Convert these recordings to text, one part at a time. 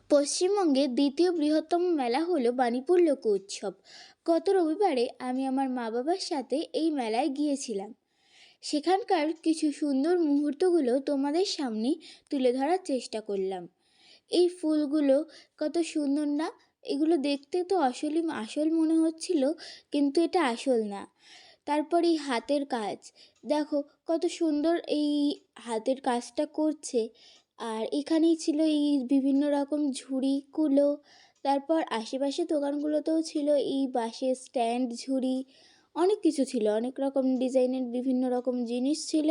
পশ্চিমবঙ্গের দ্বিতীয় বৃহত্তম মেলা হলো বাণীপুর লোক উৎসব। গত রবিবারে আমি আমার মা বাবার সাথে এই মেলায় গিয়েছিলাম। সেখানকার কিছু সুন্দর মুহূর্তগুলো তোমাদের সামনে তুলে ধরার চেষ্টা করলাম। এই ফুলগুলো কত সুন্দর না? এগুলো দেখতে তো আসল মনে হচ্ছিল, কিন্তু এটা আসল না। তারপর এই হাতের কাজ দেখো, কত সুন্দর এই হাতের কাজটা করছে। আর এখানেই ছিল এই বিভিন্ন রকম ঝুড়ি কুলো। তারপর আশেপাশে দোকানগুলোতেও ছিল এই বাঁশের স্ট্যান্ড, ঝুড়ি, অনেক কিছু ছিল। অনেক রকম ডিজাইনের বিভিন্ন রকম জিনিস ছিল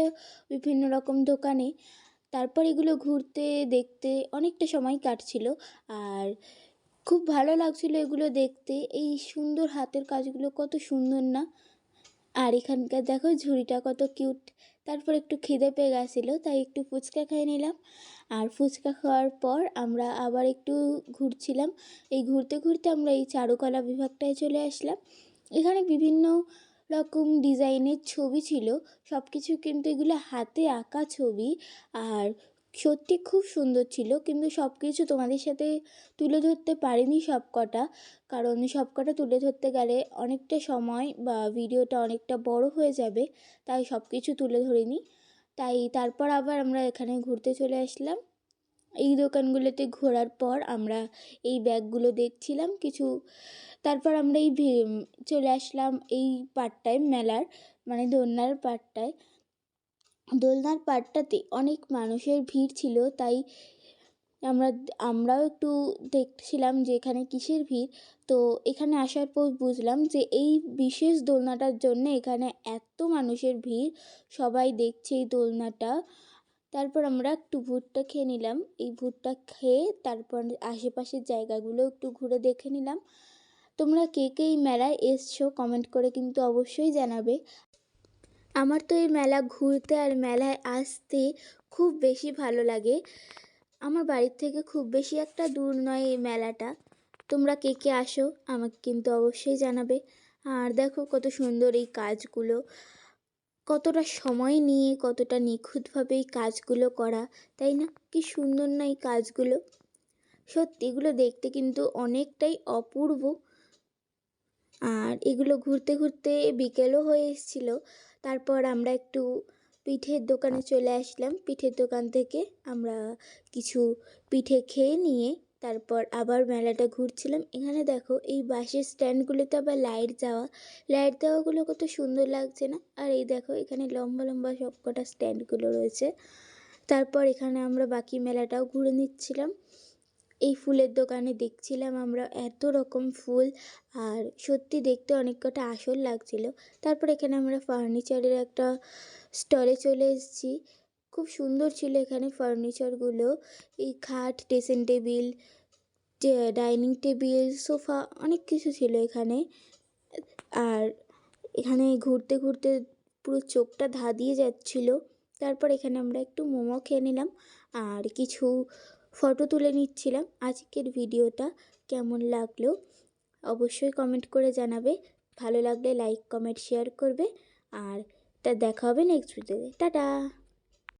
বিভিন্ন রকম দোকানে। তারপর এগুলো ঘুরতে দেখতে অনেকটা সময় কাটছিল। আর খুব ভালো লাগছিল এগুলো দেখতে। এই সুন্দর হাতের কাজগুলো কত সুন্দর না? আর এখানকার দেখো ঝুড়িটা কত কিউট। তারপর একটু খিদে পেয়ে গেছিলো, তাই একটু ফুচকা খেয়ে নিলাম। আর ফুচকা খাওয়ার পর আমরা আবার একটু ঘুরছিলাম। এই ঘুরতে ঘুরতে আমরা এই চারুকলা বিভাগটায় চলে আসলাম। এখানে বিভিন্ন রকম ডিজাইনের ছবি ছিল। সব কিছু কিন্তু এগুলো হাতে আঁকা ছবি। আর সত্যি খুব সুন্দর ছিল, কিন্তু সব কিছু তোমাদের সাথে তুলে ধরতে পারিনি সব কটা। কারণ সব কটা তুলে ধরতে গেলে অনেকটা সময় বা ভিডিওটা অনেকটা বড় হয়ে যাবে, তাই সব কিছু তুলে ধরিনি। তাই তারপর আবার আমরা এখানে ঘুরতে চলে আসলাম। এই দোকানগুলোতে ঘোরার পর আমরা এই ব্যাগগুলো দেখছিলাম কিছু। তারপর আমরা চলে আসলাম এই পার্টটায় মেলার, মানে দোলনার পার্টটাতে অনেক মানুষের ভিড় ছিল। তাই আমরাও একটু দেখছিলাম যে এখানে কিসের ভিড়। তো এখানে আসার পর বুঝলাম যে এই বিশেষ দোলনাটার জন্য এখানে এত মানুষের ভিড়, সবাই দেখছে এই দোলনাটা। তারপর আমরা একটু ভুট্টা খেয়ে নিলাম। এই ভুট্টা খেয়ে তারপর আশেপাশের জায়গাগুলো একটু ঘুরে দেখে নিলাম। তোমরা কে কে এই মেলায় এসছো কমেন্ট করে কিন্তু অবশ্যই জানাবে। আমার তো এই মেলা ঘুরতে আর মেলায় আসতে খুব বেশি ভালো লাগে। আমার বাড়ির থেকে খুব বেশি একটা দূর নয় এই মেলাটা। তোমরা কে কে আসো আমাকে কিন্তু অবশ্যই জানাবে। আর দেখো কত সুন্দর এই কাজগুলো, কতটা সময় নিয়ে কতটা নিখুঁতভাবে এই কাজগুলো করা, তাই না? কি সুন্দর না এই কাজগুলো? সত্যি এগুলো দেখতে কিন্তু অনেকটাই অপূর্ব। আর এগুলো ঘুরতে ঘুরতে বিকেলও হয়ে এসেছিল। তারপর আমরা একটু পিঠের দোকানে চলে আসলাম। পিঠের দোকান থেকে আমরা কিছু পিঠে খেয়ে নিয়ে তারপর আবার মেলাটা ঘুরছিলাম। এখানে দেখো এই বাসের স্ট্যান্ডগুলোতে আবার লাইট দেওয়াগুলো কত সুন্দর লাগছে না? আর এই দেখো এখানে লম্বা লম্বা সব কটা স্ট্যান্ডগুলো রয়েছে। তারপর এখানে আমরা বাকি মেলাটাও ঘুরে নিচ্ছিলাম। এই ফুলের দোকানে দেখছিলাম আমরা এত রকম ফুল, আর সত্যি দেখতে অনেক কটা আসল লাগছিল। তারপর এখানে আমরা ফার্নিচারের একটা স্টলে চলে এসেছি। খুব সুন্দর ছিল এখানে ফার্নিচারগুলো। এই খাট, dressing table, dining table, sofa, অনেক কিছু ছিল এখানে। আর এখানে ঘুরতে ঘুরতে পুরো চোখটা ধাঁধিয়ে যাচ্ছিল। তারপর এখানে আমরা একটু মোমো খেয়ে নিলাম আর কিছু ফটো তুলে নিচ্ছিলাম। আজকের ভিডিওটা কেমন লাগলো অবশ্যই কমেন্ট করে জানাবে। ভালো লাগলে লাইক, কমেন্ট, শেয়ার করবে। আর তা দেখা হবে নেক্সট ভিডিওতে। টাটা।